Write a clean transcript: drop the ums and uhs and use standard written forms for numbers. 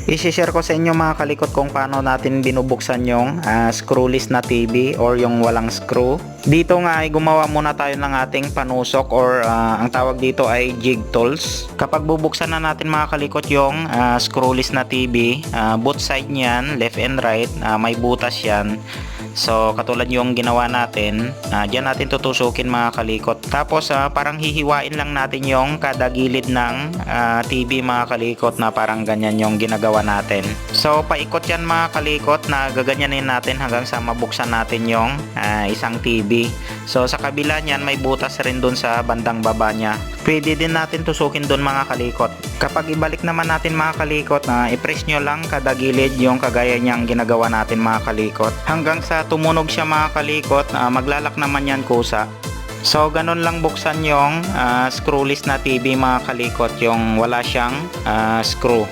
I-share ko sa inyo mga kalikot kung paano natin binubuksan yung screwless na TV or yung walang screw. Dito nga ay gumawa muna tayo ng ating panusok or ang tawag dito ay jig tools. Kapag bubuksan na natin mga kalikot yung screwless na TV, both side niyan, left and right, may butas yan. So katulad yung ginawa natin, dyan natin tutusukin mga kalikot. Tapos parang hihiwain lang natin yung kada gilid ng TV mga kalikot na parang ganyan yung ginagawa natin. So paikot yan mga kalikot na gaganyanin natin hanggang sa mabuksan natin yung isang TV. So sa kabila niyan may butas rin dun sa bandang baba niya. Pwede din natin tusukin dun mga kalikot. Kapag ibalik naman natin mga kalikot, i-press nyo lang kada gilid yung kagaya niyang ginagawa natin mga kalikot. Hanggang sa tumunog siya mga kalikot, maglalak naman yan kusa. So ganun lang buksan yung screwless na TV mga kalikot, yung wala siyang screw.